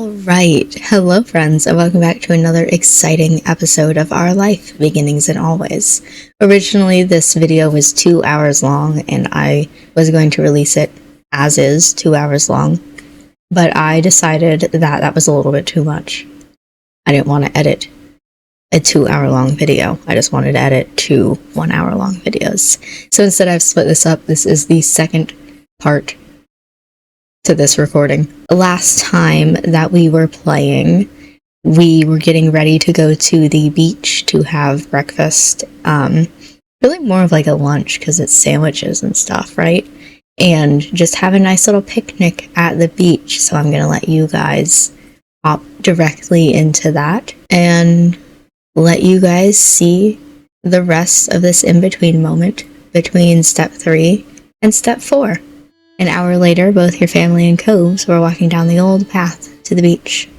Alright, hello friends, and welcome back to another exciting episode of Our Life, Beginnings and Always. Originally, this video was 2 hours long, and I was going to release it as is, 2 hours long, but I decided that was a little bit too much. I didn't want to edit a 2 hour long video, I just wanted to edit 2 1 hour long videos. So instead I've split this up. This is the second part to this recording. Last time that we were playing, we were getting ready to go to the beach to have breakfast. Really more of like a lunch because it's sandwiches and stuff, right? And just have a nice little picnic at the beach. So I'm gonna let you guys hop directly into that and let you guys see the rest of this in-between moment between step 3 and step 4. An hour later, both your family and Coves were walking down the old path to the beach.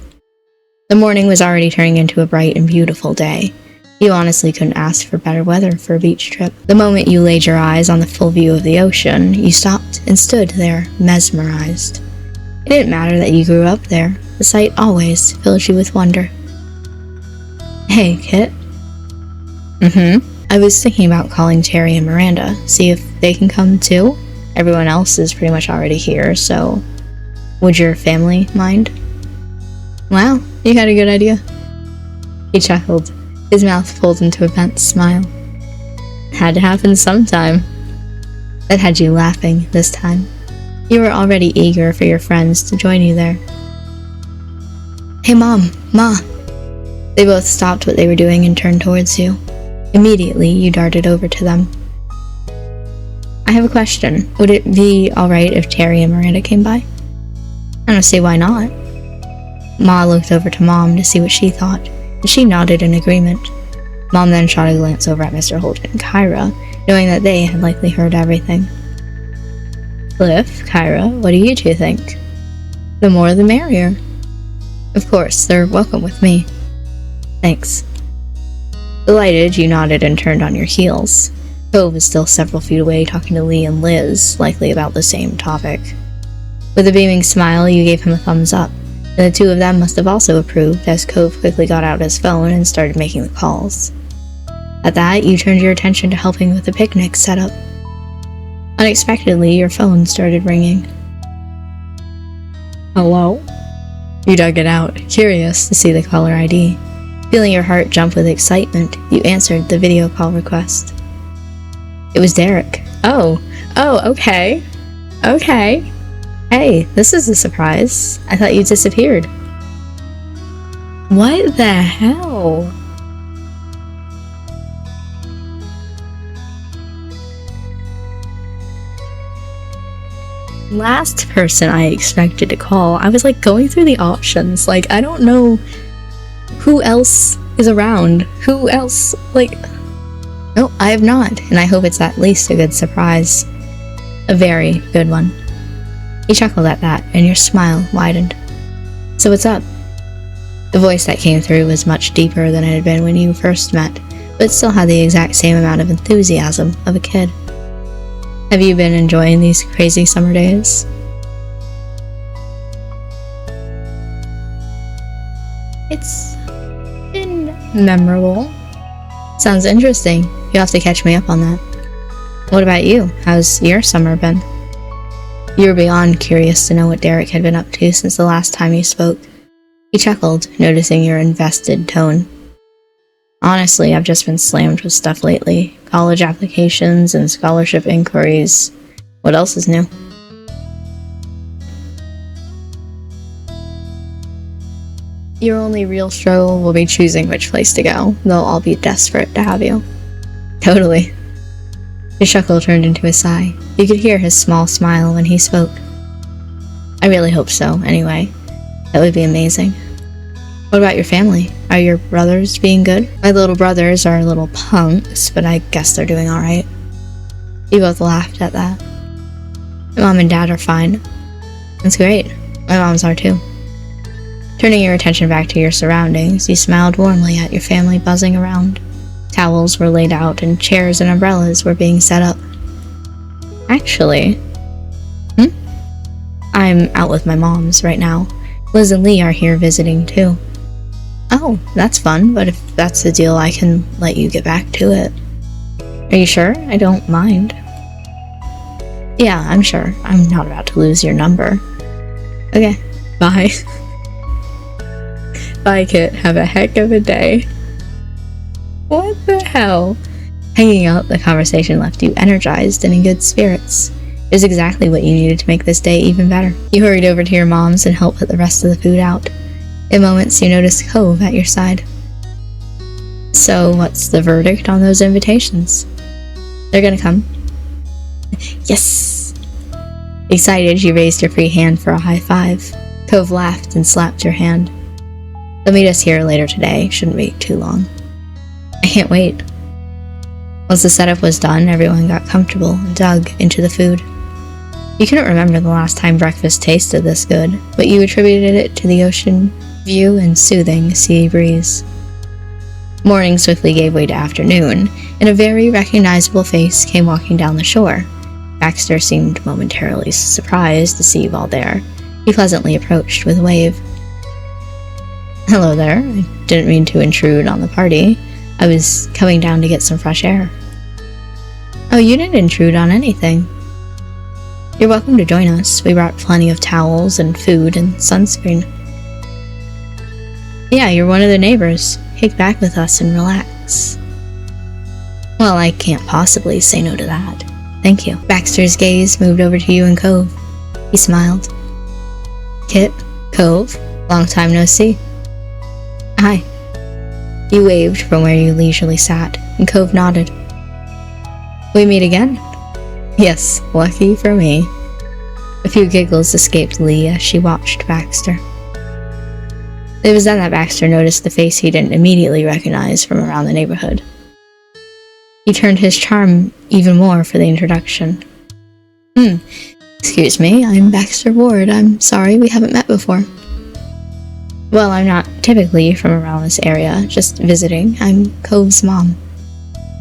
The morning was already turning into a bright and beautiful day. You honestly couldn't ask for better weather for a beach trip. The moment you laid your eyes on the full view of the ocean, you stopped and stood there, mesmerized. It didn't matter that you grew up there. The sight always filled you with wonder. Hey, Kit. I was thinking about calling Terry and Miranda, see if they can come too. Everyone else is pretty much already here, so would your family mind? Wow, you had a good idea. He chuckled, his mouth pulled into a bent smile. Had to happen sometime. That had you laughing this time. You were already eager for your friends to join you there. Hey Mom, Ma! They both stopped what they were doing and turned towards you. Immediately, you darted over to them. I have a question. Would it be alright if Terry and Miranda came by? I don't see why not. Ma looked over to Mom to see what she thought, and she nodded in agreement. Mom then shot a glance over at Mr. Holt and Kyra, knowing that they had likely heard everything. Cliff, Kyra, what do you two think? The more the merrier. Of course, they're welcome with me. Thanks. Delighted, you nodded and turned on your heels. Cove is still several feet away talking to Lee and Liz, likely about the same topic. With a beaming smile, you gave him a thumbs up, and the two of them must have also approved as Cove quickly got out his phone and started making the calls. At that, you turned your attention to helping with the picnic setup. Unexpectedly, your phone started ringing. Hello? You dug it out, curious to see the caller ID. Feeling your heart jump with excitement, you answered the video call request. It was Derek. Oh, okay. Okay. Hey, this is a surprise. I thought you disappeared. What the hell? Last person I expected to call, I was like going through the options. Like, I don't know who else is around. Who else, like... No, I have not, and I hope it's at least a good surprise. A very good one. He chuckled at that, and your smile widened. So what's up? The voice that came through was much deeper than it had been when you first met, but it still had the exact same amount of enthusiasm of a kid. Have you been enjoying these crazy summer days? It's been memorable. Sounds interesting. You'll have to catch me up on that. What about you? How's your summer been? You were beyond curious to know what Derek had been up to since the last time you spoke. He chuckled, noticing your invested tone. Honestly, I've just been slammed with stuff lately. College applications and scholarship inquiries. What else is new? Your only real struggle will be choosing which place to go. They'll all be desperate to have you. Totally. His chuckle turned into a sigh. You could hear his small smile when he spoke. I really hope so, anyway. That would be amazing. What about your family? Are your brothers being good? My little brothers are little punks, but I guess they're doing alright. You both laughed at that. My mom and dad are fine. That's great. My moms are too. Turning your attention back to your surroundings, you smiled warmly at your family buzzing around. Towels were laid out and chairs and umbrellas were being set up. Actually, I'm out with my moms right now. Liz and Lee are here visiting too. Oh, that's fun, but if that's the deal, I can let you get back to it. Are you sure? I don't mind. Yeah, I'm sure. I'm not about to lose your number. Okay, bye. Bye, Kit. Have a heck of a day. What the hell? Hanging out, the conversation left you energized and in good spirits. It was exactly what you needed to make this day even better. You hurried over to your mom's and helped put the rest of the food out. In moments, you noticed Cove at your side. So, what's the verdict on those invitations? They're gonna come. Yes! Excited, you raised your free hand for a high five. Cove laughed and slapped your hand. They'll meet us here later today. Shouldn't be too long. I can't wait. Once the setup was done, everyone got comfortable and dug into the food. You couldn't remember the last time breakfast tasted this good, but you attributed it to the ocean view and soothing sea breeze. Morning swiftly gave way to afternoon, and a very recognizable face came walking down the shore. Baxter seemed momentarily surprised to see you all there. He pleasantly approached with a wave. Hello there. I didn't mean to intrude on the party. I was coming down to get some fresh air. Oh, you didn't intrude on anything. You're welcome to join us. We brought plenty of towels and food and sunscreen. Yeah, you're one of the neighbors. Kick back with us and relax. Well, I can't possibly say no to that. Thank you. Baxter's gaze moved over to you and Cove. He smiled. Kit, Cove, long time no see. Hi. You waved from where you leisurely sat, and Cove nodded. We meet again? Yes, lucky for me. A few giggles escaped Lee as she watched Baxter. It was then that Baxter noticed the face he didn't immediately recognize from around the neighborhood. He turned his charm even more for the introduction. Excuse me, I'm Baxter Ward. I'm sorry we haven't met before. Well, I'm not typically from around this area, just visiting. I'm Cove's mom.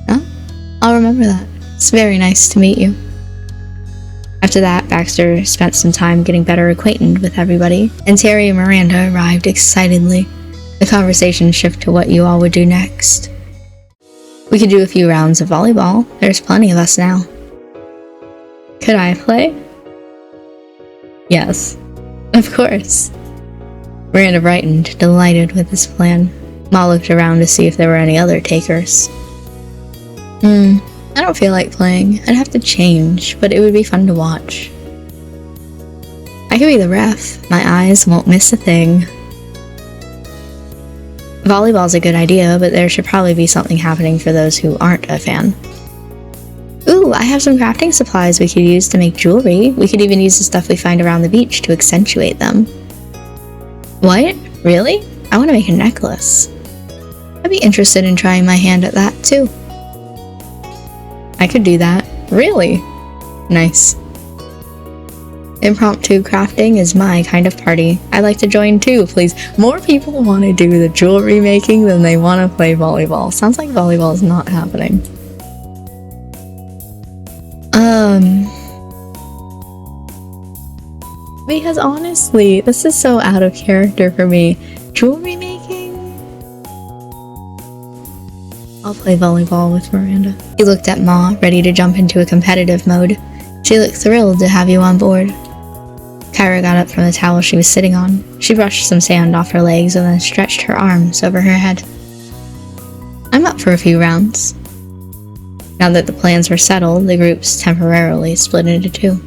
Oh, I'll remember that. It's very nice to meet you. After that, Baxter spent some time getting better acquainted with everybody, and Terry and Miranda arrived excitedly. The conversation shifted to what you all would do next. We could do a few rounds of volleyball. There's plenty of us now. Could I play? Yes, of course. Miranda brightened, delighted with this plan. Ma looked around to see if there were any other takers. I don't feel like playing. I'd have to change, but it would be fun to watch. I could be the ref. My eyes won't miss a thing. Volleyball's a good idea, but there should probably be something happening for those who aren't a fan. Ooh, I have some crafting supplies we could use to make jewelry. We could even use the stuff we find around the beach to accentuate them. What? Really? I want to make a necklace. I'd be interested in trying my hand at that, too. I could do that. Really? Nice. Impromptu crafting is my kind of party. I'd like to join too, please. More people want to do the jewelry making than they want to play volleyball. Sounds like volleyball is not happening. Because honestly, this is so out of character for me. Jewelry making? I'll play volleyball with Miranda. He looked at Ma, ready to jump into a competitive mode. She looked thrilled to have you on board. Kyra got up from the towel she was sitting on. She brushed some sand off her legs and then stretched her arms over her head. I'm up for a few rounds. Now that the plans were settled, the groups temporarily split into two.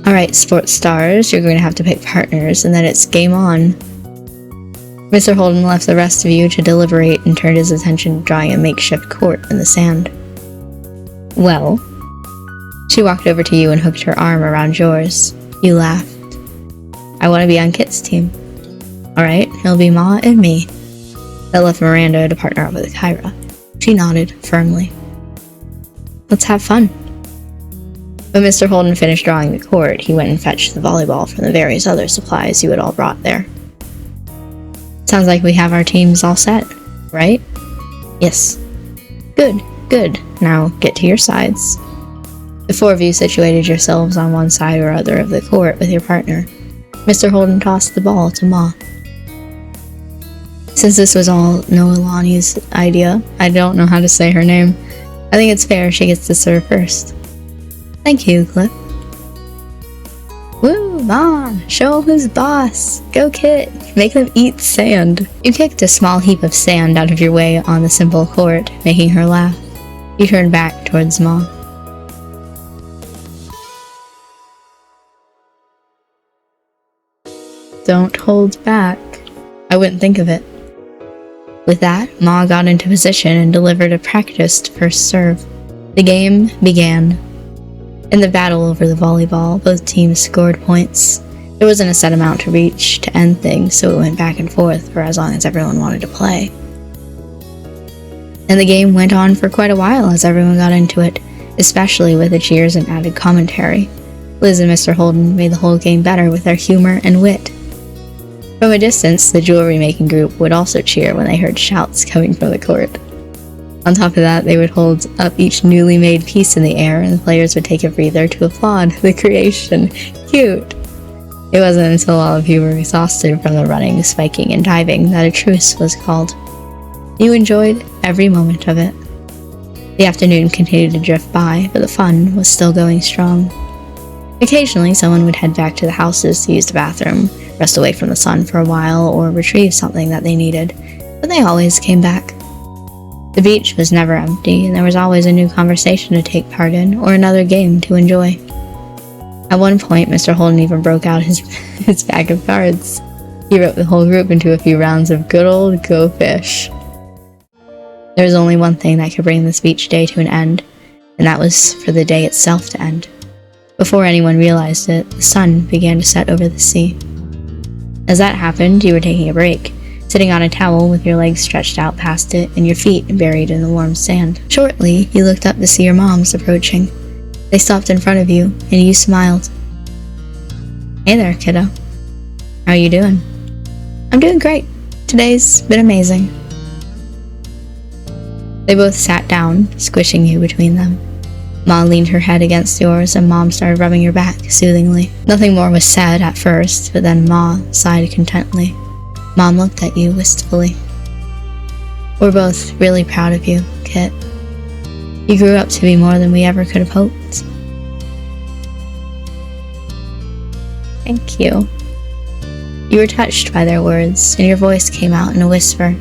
Alright, sports stars, you're going to have to pick partners, and then it's game on. Mr. Holden left the rest of you to deliberate and turned his attention to drawing a makeshift court in the sand. Well? She walked over to you and hooked her arm around yours. You laughed. I want to be on Kit's team. Alright, it'll be Ma and me. That left Miranda to partner up with Kyra. She nodded firmly. Let's have fun. When Mr. Holden finished drawing the court, he went and fetched the volleyball from the various other supplies you had all brought there. Sounds like we have our teams all set, right? Yes. Good, good. Now get to your sides. The four of you situated yourselves on one side or other of the court with your partner. Mr. Holden tossed the ball to Ma. Since this was all Noelani's idea, I don't know how to say her name. I think it's fair she gets to serve first. Thank you, Cliff. Woo, Ma! Show who's boss! Go Kit! Make them eat sand! You kicked a small heap of sand out of your way on the simple court, making her laugh. You turned back towards Ma. Don't hold back. I wouldn't think of it. With that, Ma got into position and delivered a practiced first serve. The game began. In the battle over the volleyball, both teams scored points. There wasn't a set amount to reach to end things, so it went back and forth for as long as everyone wanted to play. And the game went on for quite a while as everyone got into it, especially with the cheers and added commentary. Liz and Mr. Holden made the whole game better with their humor and wit. From a distance, the jewelry-making group would also cheer when they heard shouts coming from the court. On top of that, they would hold up each newly made piece in the air, and the players would take a breather to applaud the creation. Cute! It wasn't until all of you were exhausted from the running, spiking, and diving that a truce was called. You enjoyed every moment of it. The afternoon continued to drift by, but the fun was still going strong. Occasionally, someone would head back to the houses to use the bathroom, rest away from the sun for a while, or retrieve something that they needed, but they always came back. The beach was never empty, and there was always a new conversation to take part in, or another game to enjoy. At one point, Mr. Holden even broke out his bag of cards. He wrote the whole group into a few rounds of good old Go Fish. There was only one thing that could bring this beach day to an end, and that was for the day itself to end. Before anyone realized it, the sun began to set over the sea. As that happened, you were taking a break, sitting on a towel with your legs stretched out past it and your feet buried in the warm sand. Shortly, you looked up to see your moms approaching. They stopped in front of you, and you smiled. Hey there, kiddo. How are you doing? I'm doing great. Today's been amazing. They both sat down, squishing you between them. Ma leaned her head against yours, and Mom started rubbing your back soothingly. Nothing more was said at first, but then Ma sighed contently. Mom looked at you wistfully. We're both really proud of you, Kit. You grew up to be more than we ever could have hoped. Thank you. You were touched by their words, and your voice came out in a whisper.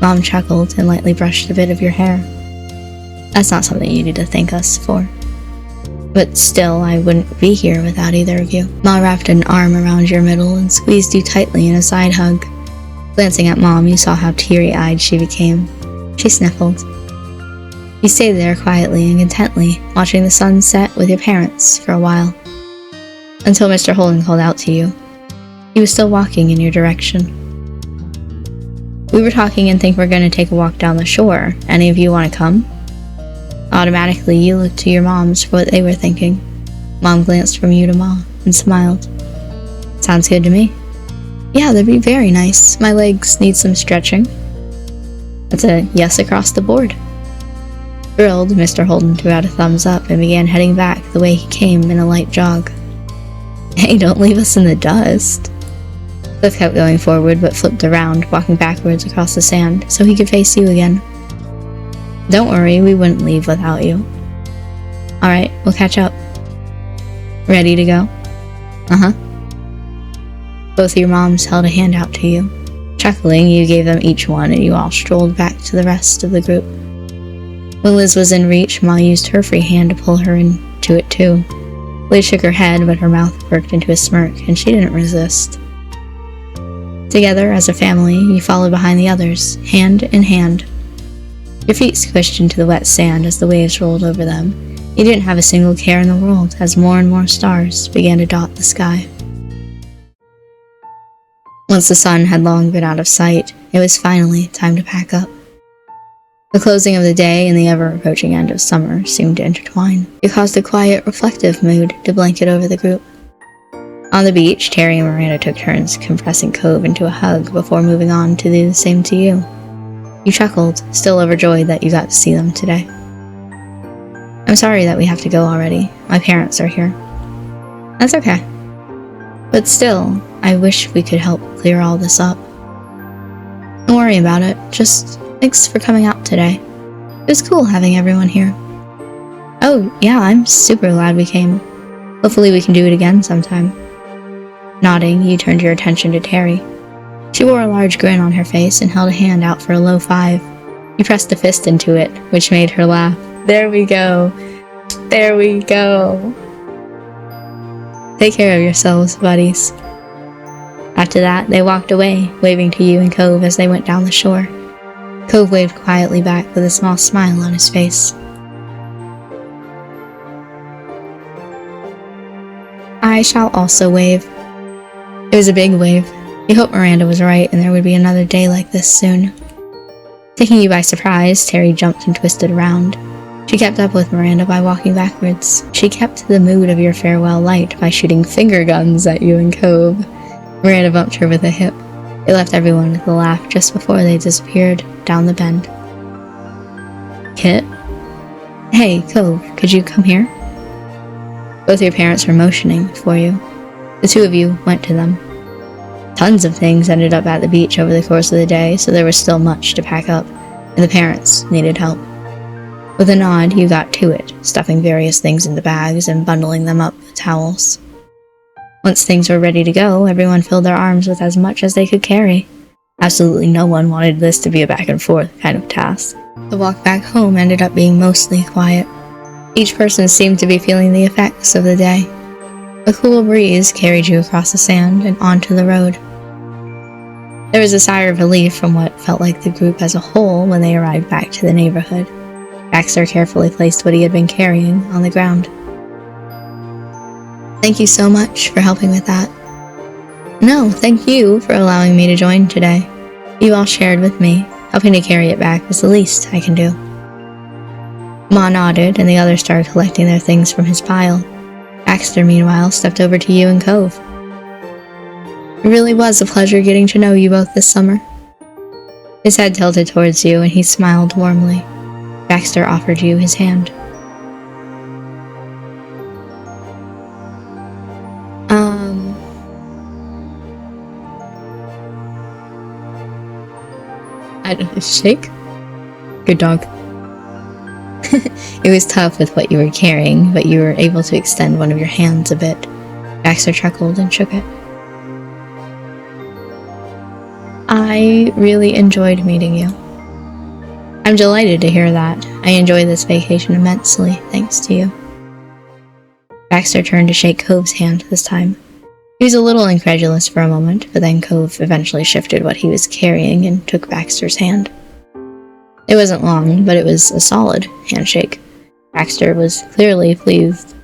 Mom chuckled and lightly brushed a bit of your hair. That's not something you need to thank us for. But still, I wouldn't be here without either of you. Ma wrapped an arm around your middle and squeezed you tightly in a side hug. Glancing at Mom, you saw how teary-eyed she became. She sniffled. You stayed there quietly and contently, watching the sun set with your parents for a while. Until Mr. Holden called out to you. He was still walking in your direction. We were talking and think we're going to take a walk down the shore. Any of you want to come? Automatically, you looked to your moms for what they were thinking. Mom glanced from you to Ma and smiled. Sounds good to me. Yeah, that'd be very nice. My legs need some stretching. That's a yes across the board. Thrilled, Mr. Holden threw out a thumbs up and began heading back the way he came in a light jog. Hey, don't leave us in the dust. Cliff kept going forward but flipped around, walking backwards across the sand so he could face you again. Don't worry, we wouldn't leave without you. Alright, we'll catch up. Ready to go? Uh-huh. Both your moms held a hand out to you. Chuckling, you gave them each one and you all strolled back to the rest of the group. When Liz was in reach, Ma used her free hand to pull her into it too. Liz shook her head, but her mouth worked into a smirk, and she didn't resist. Together, as a family, you followed behind the others, hand in hand. Your feet squished into the wet sand as the waves rolled over them. You didn't have a single care in the world as more and more stars began to dot the sky. Once the sun had long been out of sight, it was finally time to pack up. The closing of the day and the ever-approaching end of summer seemed to intertwine. It caused a quiet, reflective mood to blanket over the group. On the beach, Terry and Miranda took turns compressing Cove into a hug before moving on to do the same to you. You chuckled, still overjoyed that you got to see them today. I'm sorry that we have to go already. My parents are here. That's okay. But still, I wish we could help clear all this up. Don't worry about it, just thanks for coming out today. It was cool having everyone here. Oh, yeah, I'm super glad we came. Hopefully we can do it again sometime. Nodding, you turned your attention to Terry. She wore a large grin on her face and held a hand out for a low 5. You pressed a fist into it, which made her laugh. There we go. There we go. Take care of yourselves, buddies. After that, they walked away, waving to you and Cove as they went down the shore. Cove waved quietly back with a small smile on his face. I shall also wave. It was a big wave. You hoped Miranda was right and there would be another day like this soon. Taking you by surprise, Terry jumped and twisted around. She kept up with Miranda by walking backwards. She kept the mood of your farewell light by shooting finger guns at you and Cove. Miranda bumped her with a hip. It left everyone with a laugh just before they disappeared down the bend. Kit? Hey, Cove, could you come here? Both your parents were motioning for you. The two of you went to them. Tons of things ended up at the beach over the course of the day, so there was still much to pack up, and the parents needed help. With a nod, you got to it, stuffing various things into bags and bundling them up with towels. Once things were ready to go, everyone filled their arms with as much as they could carry. Absolutely no one wanted this to be a back and forth kind of task. The walk back home ended up being mostly quiet. Each person seemed to be feeling the effects of the day. A cool breeze carried you across the sand and onto the road. There was a sigh of relief from what felt like the group as a whole when they arrived back to the neighborhood. Baxter carefully placed what he had been carrying on the ground. Thank you so much for helping with that. No, thank you for allowing me to join today. You all shared with me. Helping to carry it back was the least I can do. Ma nodded, and the others started collecting their things from his pile. Baxter, meanwhile, stepped over to you and Cove. It really was a pleasure getting to know you both this summer. His head tilted towards you, and he smiled warmly. Baxter offered you his hand. I don't know, shake? Good dog. It was tough with what you were carrying, but you were able to extend one of your hands a bit. Baxter chuckled and shook it. I really enjoyed meeting you. I'm delighted to hear that. I enjoy this vacation immensely, thanks to you. Baxter turned to shake Cove's hand this time. He was a little incredulous for a moment, but then Cove eventually shifted what he was carrying and took Baxter's hand. It wasn't long, but it was a solid handshake. Baxter was clearly pleased.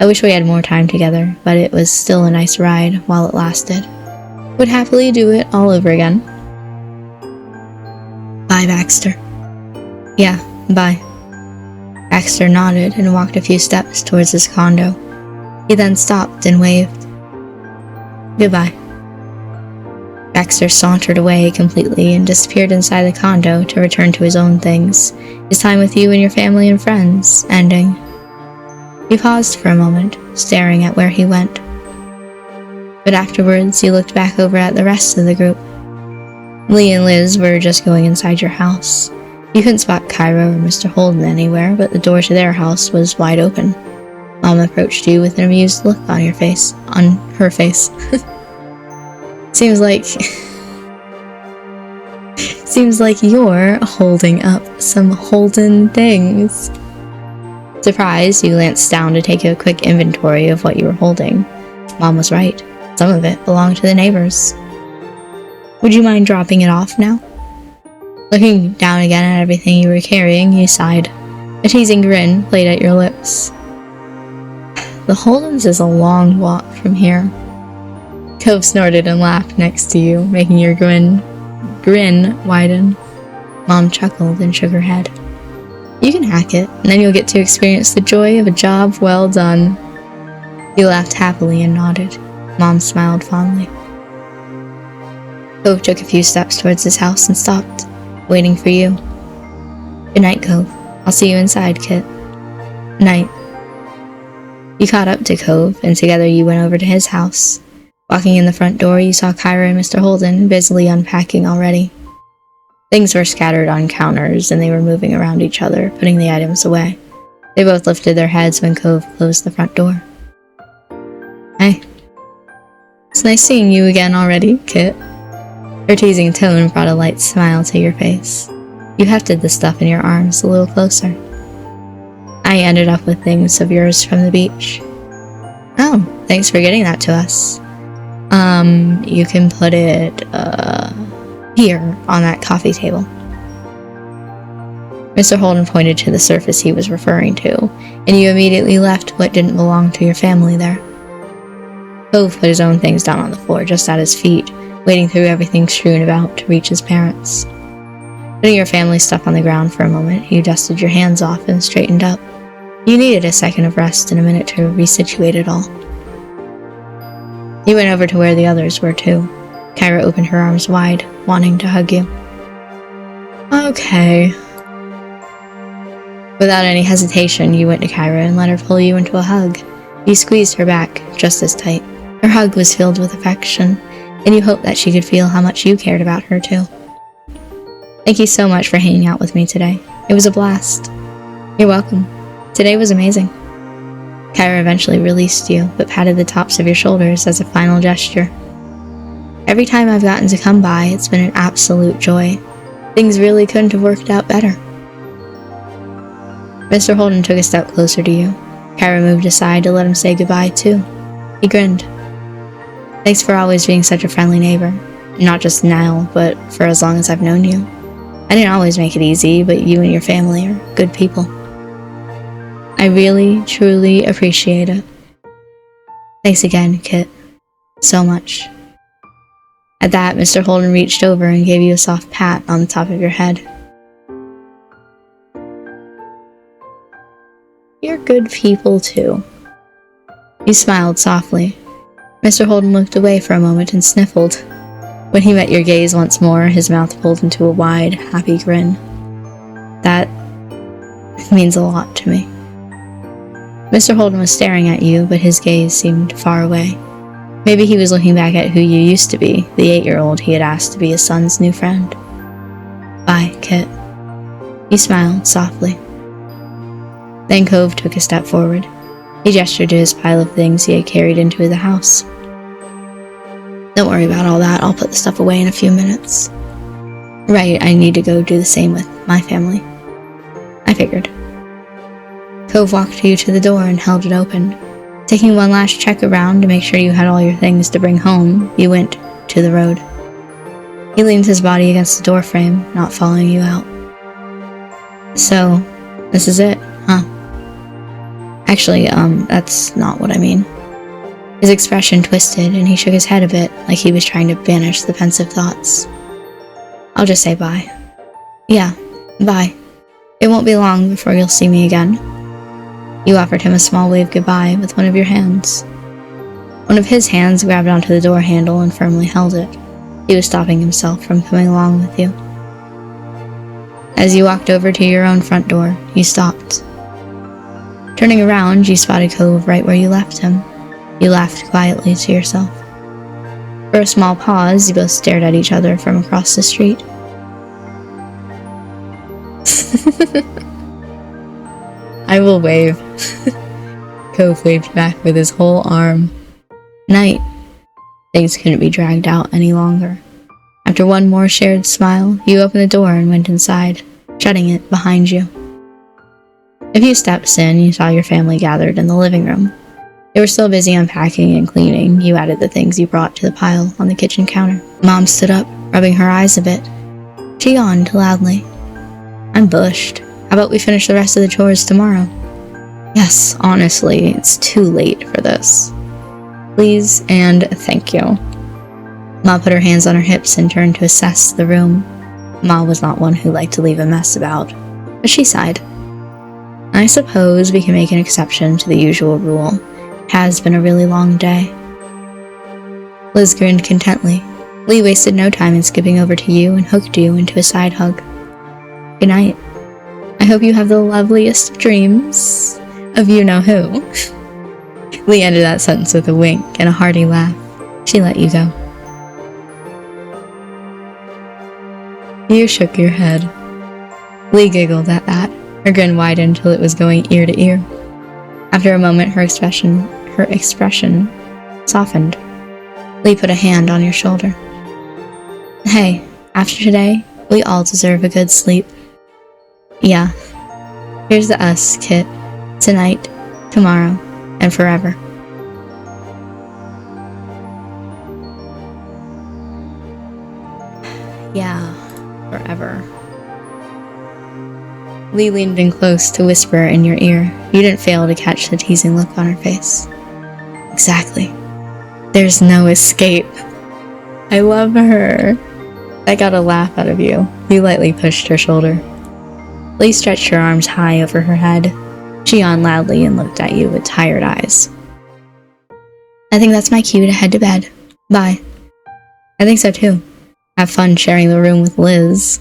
I wish we had more time together, but it was still a nice ride while it lasted. Would happily do it all over again. Bye, Baxter. Yeah, bye. Baxter nodded and walked a few steps towards his condo. He then stopped and waved. Goodbye. Baxter sauntered away completely and disappeared inside the condo to return to his own things, his time with you and your family and friends ending. You paused for a moment, staring at where he went. But afterwards, you looked back over at the rest of the group. Lee and Liz were just going inside your house. You couldn't spot Kyra or Mr. Holden anywhere, but the door to their house was wide open. Mom approached you with an amused look on her face. Seems like you're holding up some Holden things. Surprised, you glanced down to take a quick inventory of what you were holding. Mom was right. Some of it belonged to the neighbors. Would you mind dropping it off now? Looking down again at everything you were carrying, you sighed. A teasing grin played at your lips. The Holdens is a long walk from here. Cove snorted and laughed next to you, making your grin widen. Mom chuckled and shook her head. You can hack it, and then you'll get to experience the joy of a job well done. You laughed happily and nodded. Mom smiled fondly. Cove took a few steps towards his house and stopped, waiting for you. Good night, Cove. I'll see you inside, Kit. Night. You caught up to Cove, and together you went over to his house. Walking in the front door, you saw Kyra and Mr. Holden busily unpacking already. Things were scattered on counters, and they were moving around each other, putting the items away. They both lifted their heads when Cove closed the front door. Hey. It's nice seeing you again already, Kit. Her teasing tone brought a light smile to your face. You hefted the stuff in your arms a little closer. I ended up with things of yours from the beach. Oh, thanks for getting that to us. You can put it, here, on that coffee table. Mr. Holden pointed to the surface he was referring to, and you immediately left what didn't belong to your family there. Cove put his own things down on the floor just at his feet, wading through everything strewn about to reach his parents. Putting your family stuff on the ground for a moment, you dusted your hands off and straightened up. You needed a second of rest and a minute to resituate it all. You went over to where the others were too. Kyra opened her arms wide, wanting to hug you. Okay. Without any hesitation, you went to Kyra and let her pull you into a hug. You squeezed her back, just as tight. Her hug was filled with affection, and you hoped that she could feel how much you cared about her too. Thank you so much for hanging out with me today. It was a blast. You're welcome. Today was amazing. Kyra eventually released you, but patted the tops of your shoulders as a final gesture. Every time I've gotten to come by, it's been an absolute joy. Things really couldn't have worked out better. Mr. Holden took a step closer to you. Kyra moved aside to let him say goodbye, too. He grinned. Thanks for always being such a friendly neighbor. Not just now, but for as long as I've known you. I didn't always make it easy, but you and your family are good people. I really, truly appreciate it. Thanks again, Kit. So much. At that, Mr. Holden reached over and gave you a soft pat on the top of your head. You're good people, too. He smiled softly. Mr. Holden looked away for a moment and sniffled. When he met your gaze once more, his mouth pulled into a wide, happy grin. That means a lot to me. Mr. Holden was staring at you, but his gaze seemed far away. Maybe he was looking back at who you used to be, the 8-year-old he had asked to be his son's new friend. Bye, Kit. He smiled softly. Then Cove took a step forward. He gestured to his pile of things he had carried into the house. Don't worry about all that, I'll put the stuff away in a few minutes. Right, I need to go do the same with my family. I figured. Cove walked you to the door and held it open. Taking one last check around to make sure you had all your things to bring home, you went to the road. He leaned his body against the doorframe, not following you out. So, this is it, huh? Actually, that's not what I mean. His expression twisted, and he shook his head a bit, like he was trying to banish the pensive thoughts. I'll just say bye. Yeah, bye. It won't be long before you'll see me again. You offered him a small wave goodbye with one of your hands. One of his hands grabbed onto the door handle and firmly held it. He was stopping himself from coming along with you. As you walked over to your own front door, you stopped. Turning around, you spotted Cove right where you left him. You laughed quietly to yourself. For a small pause, you both stared at each other from across the street. I will wave. Cove waved back with his whole arm. Night. Things couldn't be dragged out any longer. After one more shared smile, you opened the door and went inside, shutting it behind you. A few steps in, you saw your family gathered in the living room. They were still busy unpacking and cleaning. You added the things you brought to the pile on the kitchen counter. Mom stood up, rubbing her eyes a bit. She yawned loudly. I'm bushed. How about we finish the rest of the chores tomorrow? Yes, honestly, it's too late for this. Please and thank you. Ma put her hands on her hips and turned to assess the room. Ma was not one who liked to leave a mess about, but she sighed. I suppose we can make an exception to the usual rule. It has been a really long day. Liz grinned contently. Lee wasted no time in skipping over to you and hooked you into a side hug. Good night. I hope you have the loveliest dreams of you-know-who. Lee ended that sentence with a wink and a hearty laugh. She let you go. You shook your head. Lee giggled at that. Her grin widened till it was going ear to ear. After a moment, her expression softened. Lee put a hand on your shoulder. Hey, after today, we all deserve a good sleep. Yeah. Here's to us, Kit. Tonight, tomorrow, and forever. Yeah, forever. Lee leaned in close to whisper in your ear. You didn't fail to catch the teasing look on her face. Exactly. There's no escape. I love her. I got a laugh out of you. You lightly pushed her shoulder. Lee stretched her arms high over her head. She yawned loudly and looked at you with tired eyes. I think that's my cue to head to bed. Bye. I think so too. Have fun sharing the room with Liz.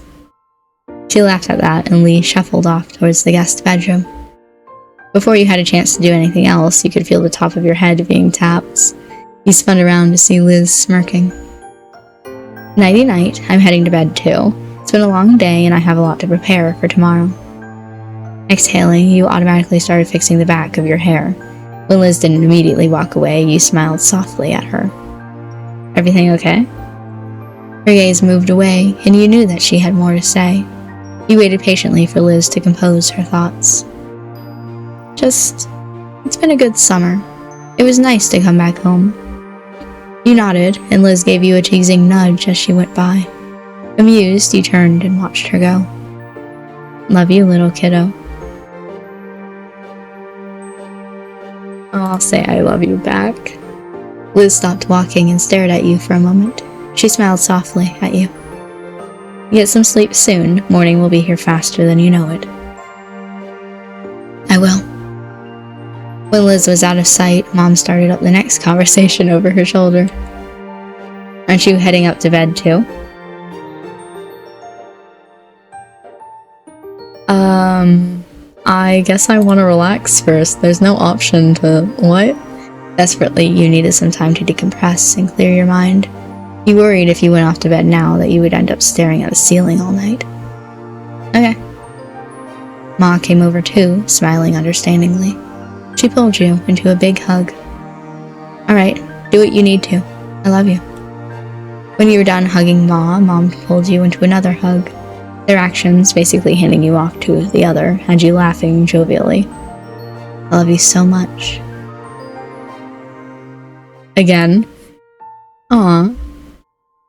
She laughed at that, and Lee shuffled off towards the guest bedroom. Before you had a chance to do anything else, you could feel the top of your head being tapped. You spun around to see Liz smirking. Nighty-night, I'm heading to bed too. It's been a long day, and I have a lot to prepare for tomorrow. Exhaling, you automatically started fixing the back of your hair. When Liz didn't immediately walk away, you smiled softly at her. Everything okay? Her gaze moved away, and you knew that she had more to say. You waited patiently for Liz to compose her thoughts. It's been a good summer. It was nice to come back home. You nodded, and Liz gave you a teasing nudge as she went by. Amused, you turned and watched her go. Love you, little kiddo. I'll say I love you back. Liz stopped walking and stared at you for a moment. She smiled softly at you. Get some sleep soon. Morning will be here faster than you know it. I will. When Liz was out of sight, Mom started up the next conversation over her shoulder. Aren't you heading up to bed too? I guess I want to relax first. There's no option to... What? Desperately, you needed some time to decompress and clear your mind. You worried if you went off to bed now that you would end up staring at the ceiling all night. Okay. Ma came over too, smiling understandingly. She pulled you into a big hug. Alright, do what you need to. I love you. When you were done hugging Ma, Mom pulled you into another hug. Their actions, basically handing you off to the other, had you laughing jovially. I love you so much. Again. Aw.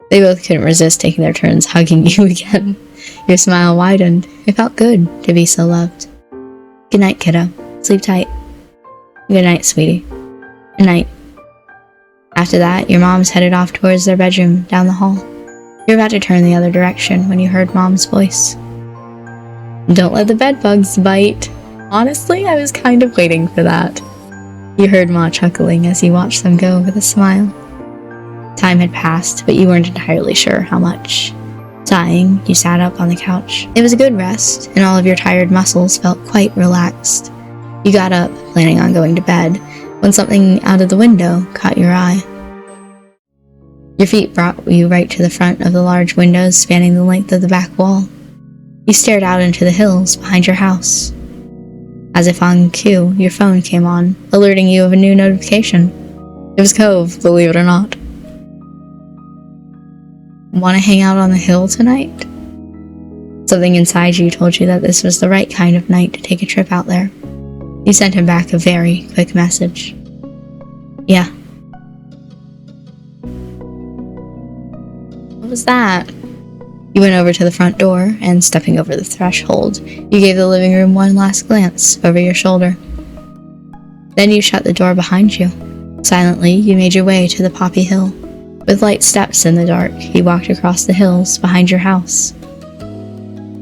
They both couldn't resist taking their turns hugging you again. Your smile widened. It felt good to be so loved. Good night, kiddo. Sleep tight. Good night, sweetie. Good night. After that, your moms headed off towards their bedroom down the hall. You were about to turn the other direction when you heard Mom's voice. Don't let the bedbugs bite. Honestly, I was kind of waiting for that. You heard Ma chuckling as you watched them go with a smile. Time had passed, but you weren't entirely sure how much. Sighing, you sat up on the couch. It was a good rest, and all of your tired muscles felt quite relaxed. You got up, planning on going to bed, when something out of the window caught your eye. Your feet brought you right to the front of the large windows spanning the length of the back wall. You stared out into the hills behind your house. As if on cue, your phone came on, alerting you of a new notification. It was Cove, believe it or not. Want to hang out on the hill tonight? Something inside you told you that this was the right kind of night to take a trip out there. You sent him back a very quick message. Yeah. What was that? You went over to the front door, and stepping over the threshold, you gave the living room one last glance over your shoulder. Then you shut the door behind you. Silently, you made your way to the Poppy Hill. With light steps in the dark, you walked across the hills behind your house.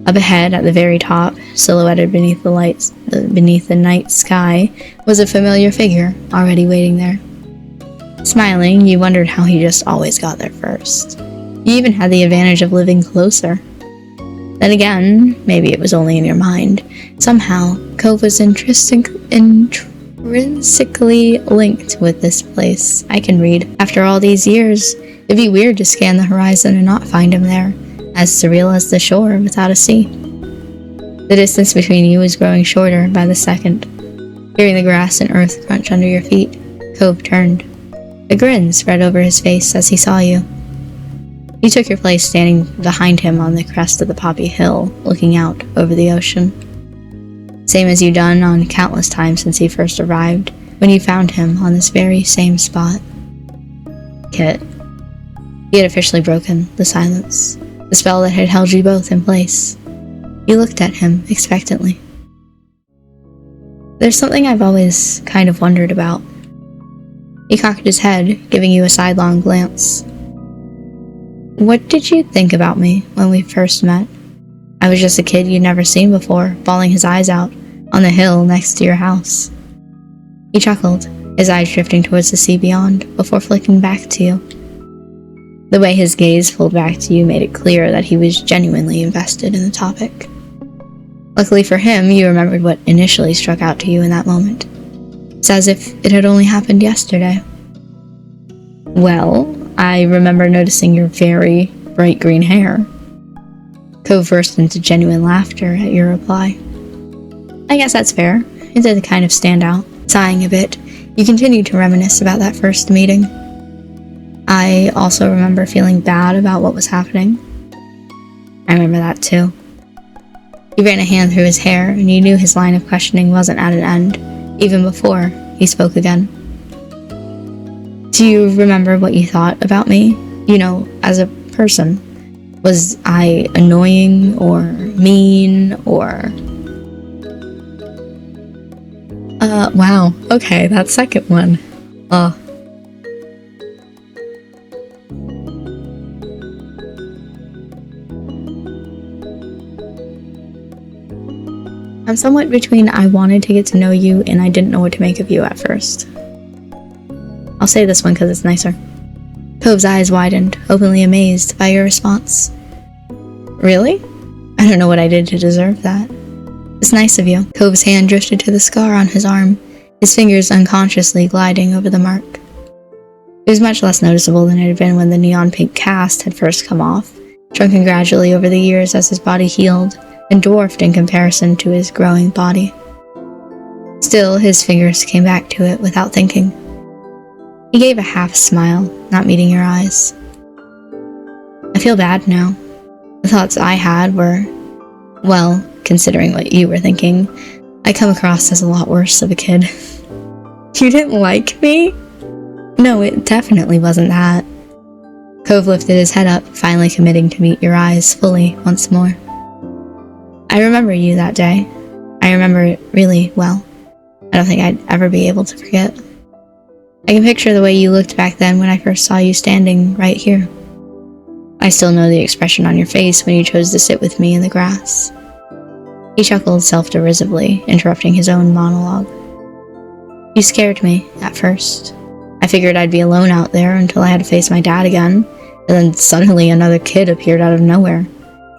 Up ahead, at the very top, silhouetted beneath the night sky, was a familiar figure already waiting there. Smiling, you wondered how he just always got there first. You even had the advantage of living closer. Then again, maybe it was only in your mind. Somehow, Cove was intrinsically linked with this place, I can read. After all these years, it'd be weird to scan the horizon and not find him there, as surreal as the shore without a sea. The distance between you is growing shorter by the second. Hearing the grass and earth crunch under your feet, Cove turned. A grin spread over his face as he saw you. You took your place standing behind him on the crest of the Poppy Hill, looking out over the ocean. Same as you'd done on countless times since he first arrived, when you found him on this very same spot. Kit. He had officially broken the silence, the spell that had held you both in place. You looked at him expectantly. There's something I've always kind of wondered about. He cocked his head, giving you a sidelong glance. What did you think about me when we first met? I was just a kid you'd never seen before, bawling his eyes out on the hill next to your house. He chuckled, his eyes drifting towards the sea beyond, before flicking back to you. The way his gaze pulled back to you made it clear that he was genuinely invested in the topic. Luckily for him, you remembered what initially struck out to you in that moment. It's as if it had only happened yesterday. Well, I remember noticing your very bright green hair. Cove burst into genuine laughter at your reply. I guess that's fair. It did kind of stand out. Sighing a bit, you continued to reminisce about that first meeting. I also remember feeling bad about what was happening. I remember that too. You ran a hand through his hair, and you knew his line of questioning wasn't at an end, even before he spoke again. Do you remember what you thought about me? You know, as a person. Was I annoying or mean or... wow. Okay, that second one. I'm somewhat between I wanted to get to know you and I didn't know what to make of you at first. I'll say this one because it's nicer. Cove's eyes widened, openly amazed by your response. Really? I don't know what I did to deserve that. It's nice of you. Cove's hand drifted to the scar on his arm, his fingers unconsciously gliding over the mark. It was much less noticeable than it had been when the neon pink cast had first come off, shrunken gradually over the years as his body healed, and dwarfed in comparison to his growing body. Still, his fingers came back to it without thinking. He gave a half smile, not meeting your eyes. I feel bad now. The thoughts I had were, well, considering what you were thinking, I come across as a lot worse of a kid. You didn't like me? No, it definitely wasn't that. Cove lifted his head up, finally committing to meet your eyes fully once more. I remember you that day. I remember it really well. I don't think I'd ever be able to forget. I can picture the way you looked back then when I first saw you standing right here. I still know the expression on your face when you chose to sit with me in the grass. He chuckled self-derisively, interrupting his own monologue. You scared me, at first. I figured I'd be alone out there until I had to face my dad again, and then suddenly another kid appeared out of nowhere.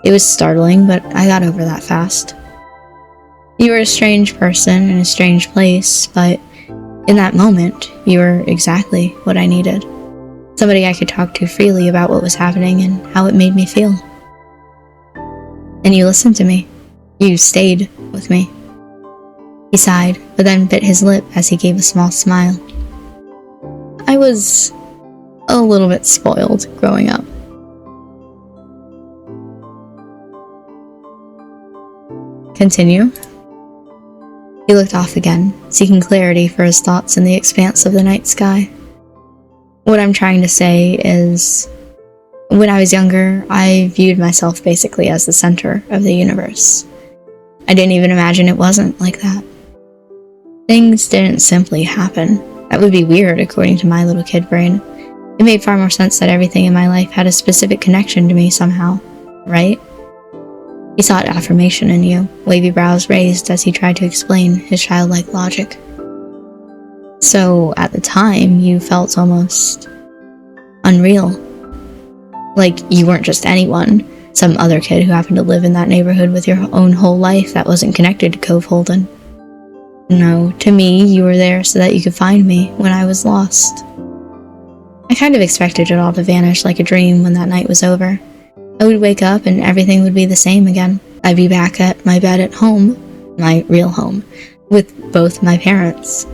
It was startling, but I got over that fast. You were a strange person in a strange place, but in that moment, you were exactly what I needed. Somebody I could talk to freely about what was happening and how it made me feel. And you listened to me. You stayed with me. He sighed, but then bit his lip as he gave a small smile. I was a little bit spoiled growing up. Continue. He looked off again, seeking clarity for his thoughts in the expanse of the night sky. What I'm trying to say is, when I was younger, I viewed myself basically as the center of the universe. I didn't even imagine it wasn't like that. Things didn't simply happen. That would be weird, according to my little kid brain. It made far more sense that everything in my life had a specific connection to me somehow, right? He sought affirmation in you, wavy brows raised as he tried to explain his childlike logic. So, at the time, you felt almost unreal. Like you weren't just anyone, some other kid who happened to live in that neighborhood with your own whole life that wasn't connected to Cove Holden. No, to me, you were there so that you could find me when I was lost. I kind of expected it all to vanish like a dream when that night was over. I would wake up and everything would be the same again. I'd be back at my bed at home, my real home, with both my parents.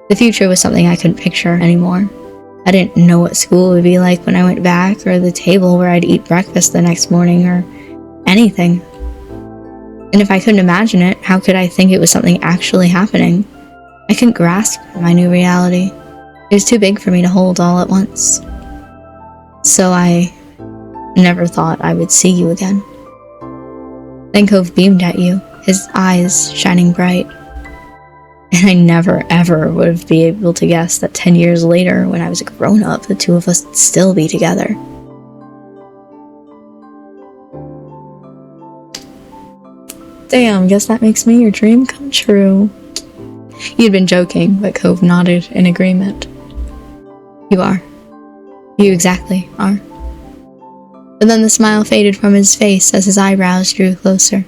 The future was something I couldn't picture anymore. I didn't know what school would be like when I went back, or the table where I'd eat breakfast the next morning, or anything. And if I couldn't imagine it, how could I think it was something actually happening? I couldn't grasp my new reality. It was too big for me to hold all at once. So I never thought I would see you again. Then Cove beamed at you, his eyes shining bright. And I never ever would have been able to guess that 10 years later, when I was a grown-up, the two of us would still be together. Damn, guess that makes me your dream come true. You'd been joking, but Cove nodded in agreement. You are. You exactly are. But then the smile faded from his face as his eyebrows drew closer.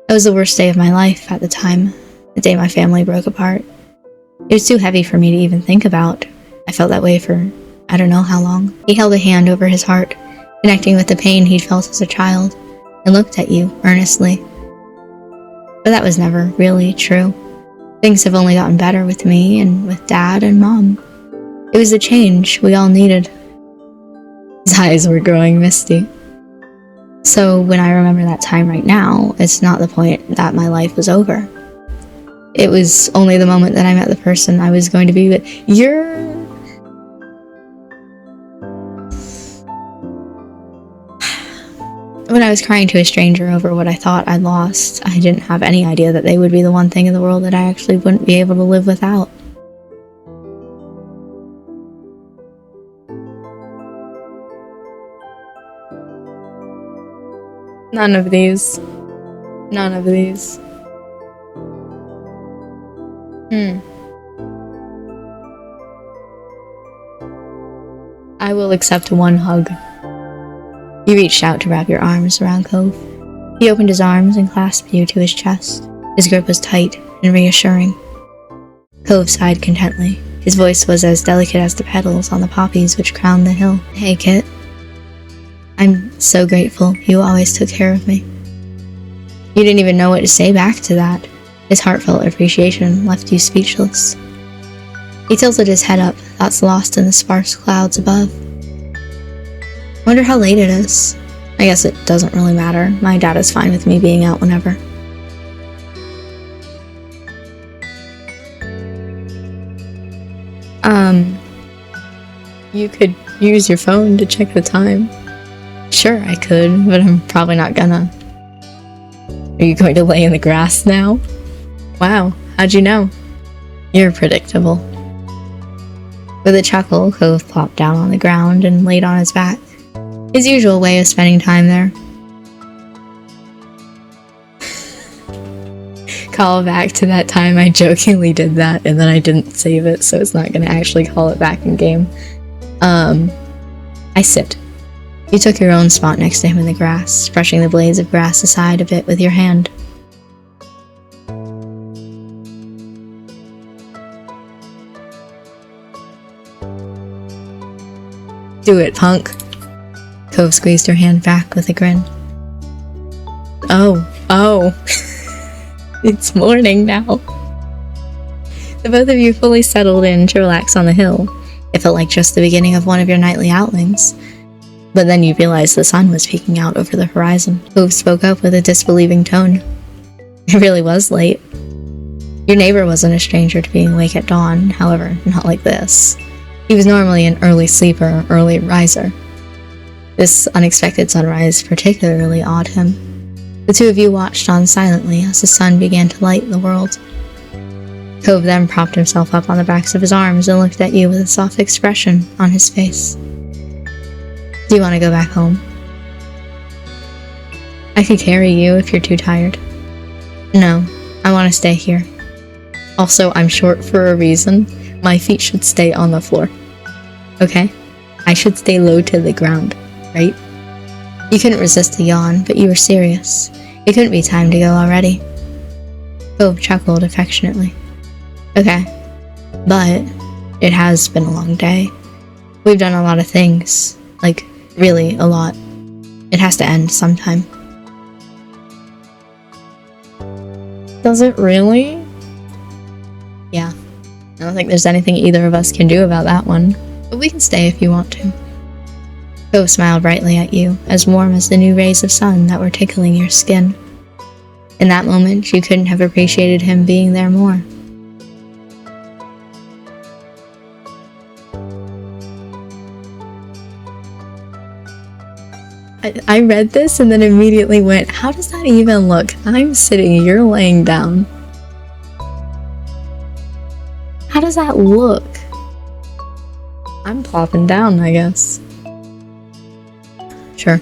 It was the worst day of my life at the time, the day my family broke apart. It was too heavy for me to even think about. I felt that way for I don't know how long. He held a hand over his heart, connecting with the pain he'd felt as a child, and looked at you earnestly. But that was never really true. Things have only gotten better with me and with Dad and Mom. It was the change we all needed. His eyes were growing misty. So when I remember that time right now, it's not the point that my life was over. It was only the moment that I met the person I was going to be with. When I was crying to a stranger over what I thought I'd lost, I didn't have any idea that they would be the one thing in the world that I actually wouldn't be able to live without. None of these. None of these. I will accept one hug. You reached out to wrap your arms around Cove. He opened his arms and clasped you to his chest. His grip was tight and reassuring. Cove sighed contently. His voice was as delicate as the petals on the poppies which crowned the hill. Hey, Kit. I'm so grateful you always took care of me. You didn't even know what to say back to that. His heartfelt appreciation left you speechless. He tilted his head up, thoughts lost in the sparse clouds above. Wonder how late it is. I guess it doesn't really matter. My dad is fine with me being out whenever. You could use your phone to check the time. Sure, I could, but I'm probably not gonna. Are you going to lay in the grass now? Wow, how'd you know? You're predictable. With a chuckle, Cove plopped down on the ground and laid on his back. His usual way of spending time there. Call back to that time I jokingly did that and then I didn't save it, so it's not gonna actually call it back in game. I sit. You took your own spot next to him in the grass, brushing the blades of grass aside a bit with your hand. Do it, punk. Cove squeezed her hand back with a grin. Oh. It's morning now. The both of you fully settled in to relax on the hill. It felt like just the beginning of one of your nightly outings. But then you realized the sun was peeking out over the horizon. Cove spoke up with a disbelieving tone. It really was late. Your neighbor wasn't a stranger to being awake at dawn, however, not like this. He was normally an early sleeper, early riser. This unexpected sunrise particularly awed him. The two of you watched on silently as the sun began to light the world. Cove then propped himself up on the backs of his arms and looked at you with a soft expression on his face. Do you want to go back home? I could carry you if you're too tired. No, I want to stay here. Also, I'm short for a reason. My feet should stay on the floor. Okay? I should stay low to the ground, right? You couldn't resist a yawn, but you were serious. It couldn't be time to go already. Cove chuckled affectionately. Okay, but it has been a long day. We've done a lot of things. Like, really, a lot. It has to end sometime. Does it really? Yeah. I don't think there's anything either of us can do about that one. But we can stay if you want to. Cove smiled brightly at you, as warm as the new rays of sun that were tickling your skin. In that moment, you couldn't have appreciated him being there more. I read this and then immediately went, how does that even look? I'm sitting, you're laying down. How does that look? I'm plopping down, I guess. Sure.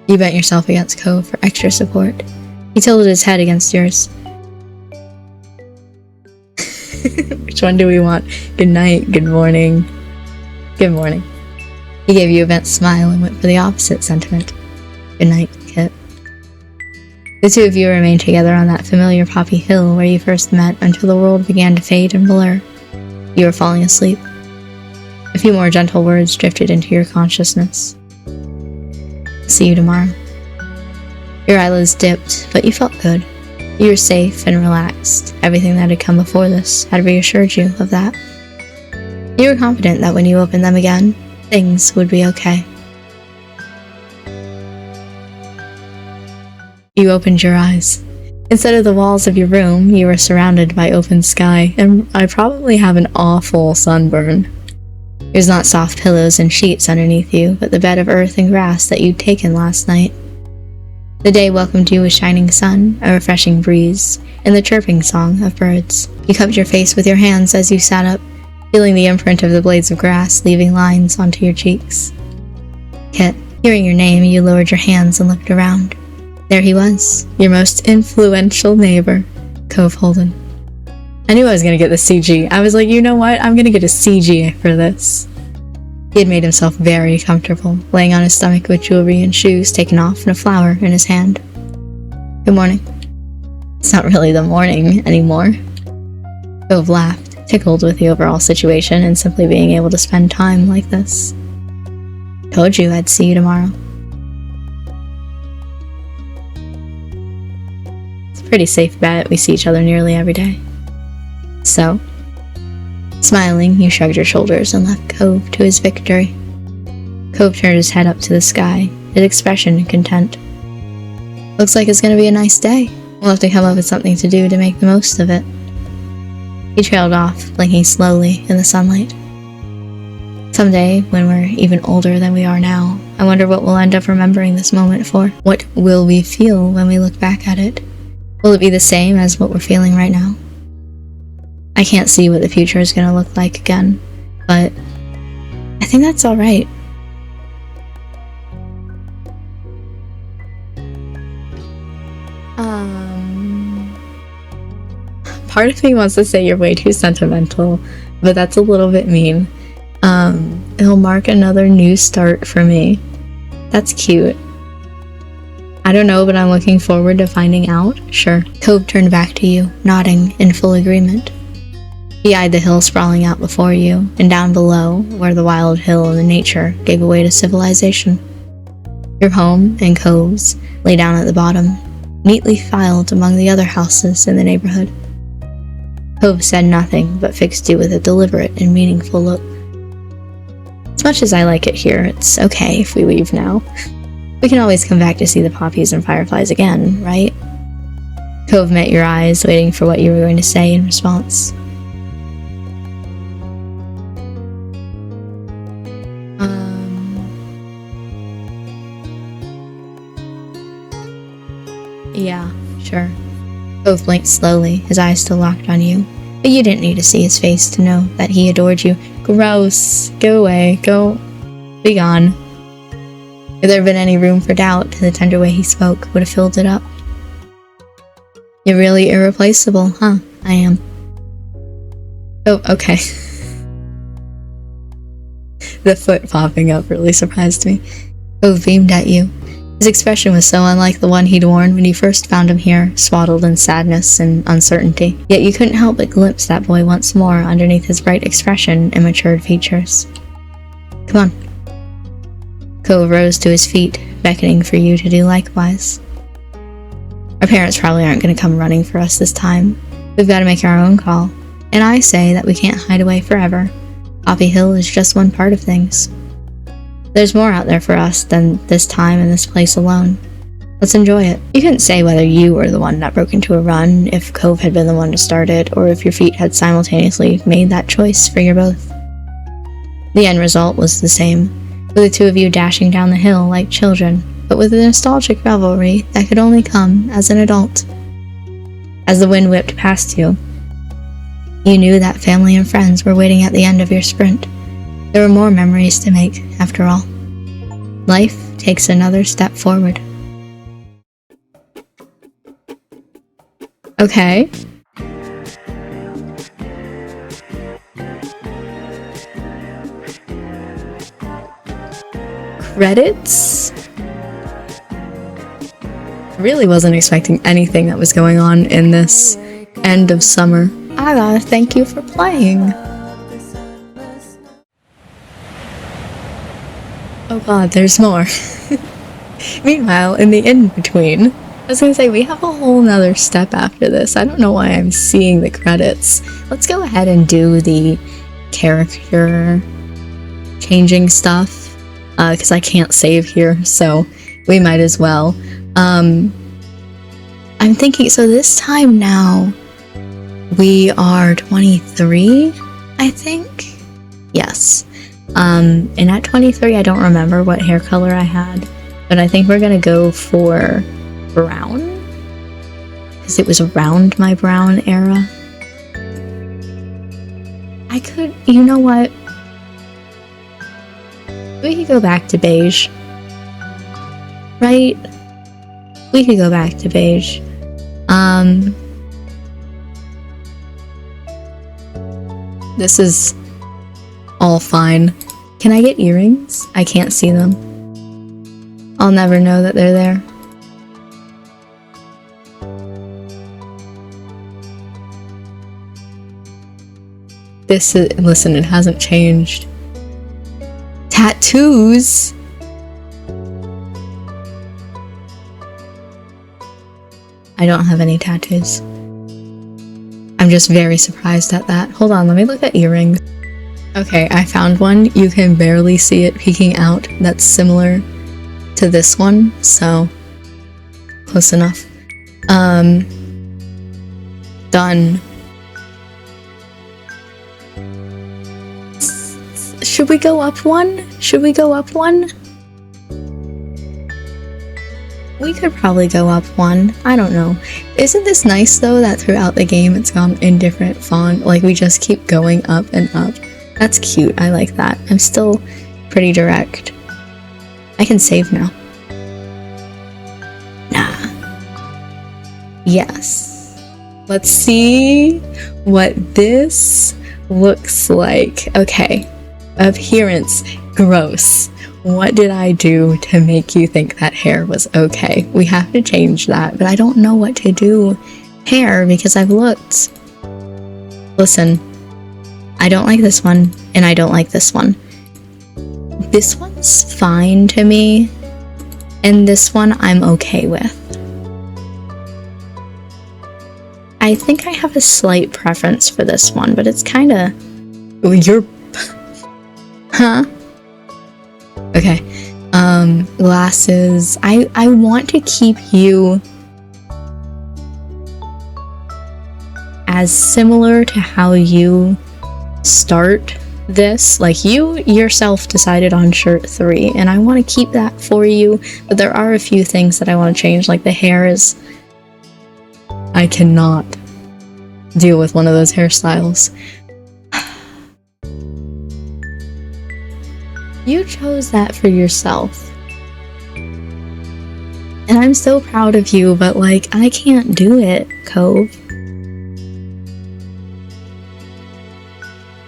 You bent yourself against Cove for extra support. He tilted his head against yours. Which one do we want? Good night, good morning. Good morning. He gave you a bent smile and went for the opposite sentiment. Good night, Kit. The two of you remained together on that familiar poppy hill where you first met until the world began to fade and blur. You were falling asleep. A few more gentle words drifted into your consciousness. See you tomorrow. Your eyelids dipped, but you felt good. You were safe and relaxed. Everything that had come before this had reassured you of that. You were confident that when you opened them again, things would be okay. You opened your eyes. Instead of the walls of your room, you were surrounded by open sky, and I probably have an awful sunburn. There's not soft pillows and sheets underneath you, but the bed of earth and grass that you'd taken last night. The day welcomed you with shining sun, a refreshing breeze, and the chirping song of birds. You cupped your face with your hands as you sat up, feeling the imprint of the blades of grass leaving lines onto your cheeks. Kit, hearing your name, you lowered your hands and looked around. There he was, your most influential neighbor, Cove Holden. I knew I was going to get the CG. I was like, you know what? I'm going to get a CG for this. He had made himself very comfortable, laying on his stomach with jewelry and shoes taken off and a flower in his hand. Good morning. It's not really the morning anymore. Cove laughed, tickled with the overall situation and simply being able to spend time like this. Told you I'd see you tomorrow. It's a pretty safe bet. We see each other nearly every day. So, smiling, you shrugged your shoulders and left Cove to his victory. Cove turned his head up to the sky, his expression content. Looks like it's gonna be a nice day. We'll have to come up with something to do to make the most of it. He trailed off, blinking slowly in the sunlight. Someday, when we're even older than we are now, I wonder what we'll end up remembering this moment for. What will we feel when we look back at it? Will it be the same as what we're feeling right now? I can't see what the future is going to look like again, but I think that's alright. Part of me wants to say you're way too sentimental, but that's a little bit mean. It'll mark another new start for me. That's cute. I don't know, but I'm looking forward to finding out. Sure. Cove turned back to you, nodding in full agreement. He eyed the hill sprawling out before you, and down below, where the wild hill and the nature gave way to civilization. Your home and Cove's lay down at the bottom, neatly filed among the other houses in the neighborhood. Cove said nothing, but fixed you with a deliberate and meaningful look. As much as I like it here, it's okay if we leave now. We can always come back to see the poppies and fireflies again, right? Cove met your eyes, waiting for what you were going to say in response. Yeah, sure. Cove blinked slowly, his eyes still locked on you, but you didn't need to see his face to know that he adored you. Gross. Go away. Go. Be gone. If there had been any room for doubt, the tender way he spoke would have filled it up. You're really irreplaceable, huh? I am. Oh, okay. The foot popping up really surprised me. Cove beamed at you. His expression was so unlike the one he'd worn when you first found him here, swaddled in sadness and uncertainty. Yet you couldn't help but glimpse that boy once more underneath his bright expression and matured features. Come on. Cove rose to his feet, beckoning for you to do likewise. Our parents probably aren't going to come running for us this time. We've got to make our own call. And I say that we can't hide away forever. Poppy Hill is just one part of things. There's more out there for us than this time and this place alone. Let's enjoy it. You couldn't say whether you were the one that broke into a run, if Cove had been the one to start it, or if your feet had simultaneously made that choice for you both. The end result was the same, with the two of you dashing down the hill like children, but with a nostalgic revelry that could only come as an adult. As the wind whipped past you, you knew that family and friends were waiting at the end of your sprint. There were more memories to make, after all. Life takes another step forward. Okay. Credits? Really wasn't expecting anything that was going on in this end of summer. I gotta thank you for playing. Oh god, there's more. Meanwhile, in the in-between, I was gonna say, we have a whole nother step after this. I don't know why I'm seeing the credits. Let's go ahead and do the character changing stuff, because I can't save here, so we might as well. I'm thinking, so this time now, we are 23, I think? Yes. And at 23, I don't remember what hair color I had, but I think we're gonna go for brown, because it was around my brown era. I could, you know what? We could go back to beige. Right? We could go back to beige. This is all fine. Can I get earrings? I can't see them. I'll never know that they're there. This is, listen, it hasn't changed. Tattoos? I don't have any tattoos. I'm just very surprised at that. Hold on, let me look at earrings. Okay, I found one. You can barely see it peeking out. That's similar to this one, so close enough. Done. Should we go up one? Should we go up one? We could probably go up one. I don't know. Isn't this nice though that throughout the game it's gone in different font? Like we just keep going up and up. That's cute. I like that. I'm still pretty direct. I can save now. Nah. Yes. Let's see what this looks like. Okay. Appearance. Gross. What did I do to make you think that hair was okay? We have to change that, but I don't know what to do hair because I've looked. Listen, I don't like this one, and I don't like this one. This one's fine to me, and this one I'm okay with. I think I have a slight preference for this one, but it's kinda... You're... Huh? Okay. Glasses. I want to keep you as similar to how you start this. Like, you yourself decided on shirt 3, and I want to keep that for you, but there are a few things that I want to change, like the hair is... I cannot deal with one of those hairstyles. You chose that for yourself. And I'm so proud of you, but like, I can't do it, Cove.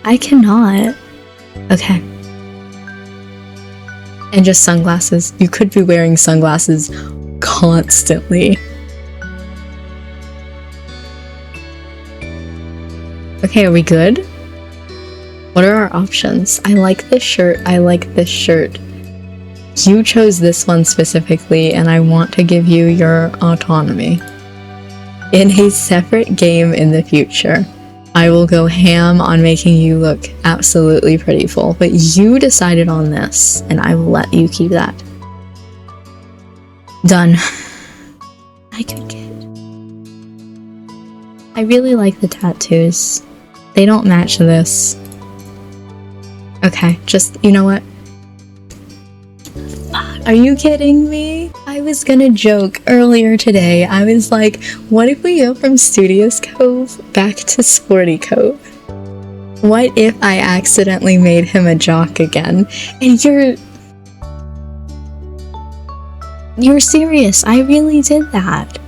I cannot. Okay. And just sunglasses. You could be wearing sunglasses constantly. Okay, are we good? What are our options? I like this shirt. I like this shirt. You chose this one specifically, and I want to give you your autonomy. In a separate game in the future, I will go ham on making you look absolutely prettyful, but you decided on this, and I will let you keep that. Done. I could get... I really like the tattoos. They don't match this. Okay, just, you know what? Are you kidding me? I was gonna joke earlier today. I was like, what if we go from Studious Cove back to Sporty Cove? What if I accidentally made him a jock again? And you're serious. I really did that.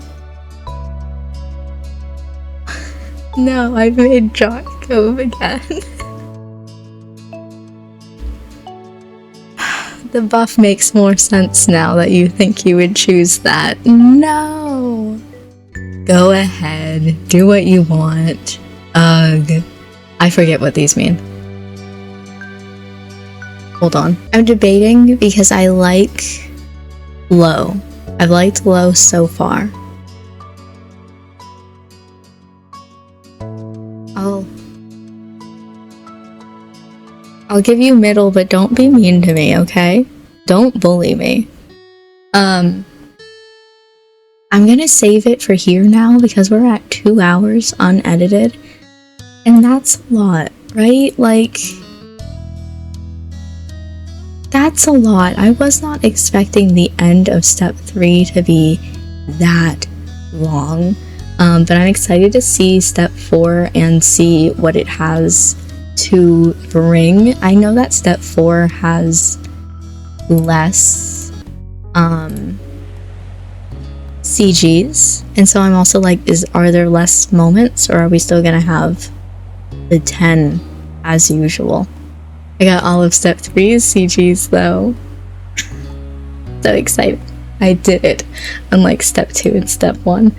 No, I made Jock Cove again. The buff makes more sense now that you think you would choose that. No! Go ahead, do what you want. Ugh. I forget what these mean. Hold on. I'm debating because I like low. I've liked low so far. I'll give you middle, but don't be mean to me, okay? Don't bully me. I'm gonna save it for here now because we're at 2 hours unedited. And that's a lot, right? Like, that's a lot. I was not expecting the end of step 3 to be that long. But I'm excited to see step 4 and see what it has to bring. I know that step 4 has less CGs, and so I'm also like, are there less moments, or are we still gonna have the 10 as usual? I got all of step 3's CGs though. So excited. I did it, unlike step 2 and step 1.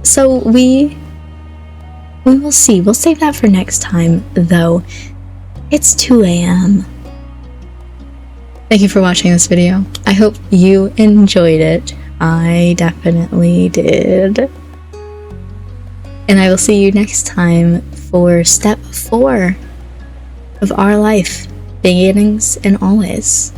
So we will see. We'll save that for next time, though. It's 2 a.m. Thank you for watching this video. I hope you enjoyed it. I definitely did. And I will see you next time for step 4 of our life, beginnings and always.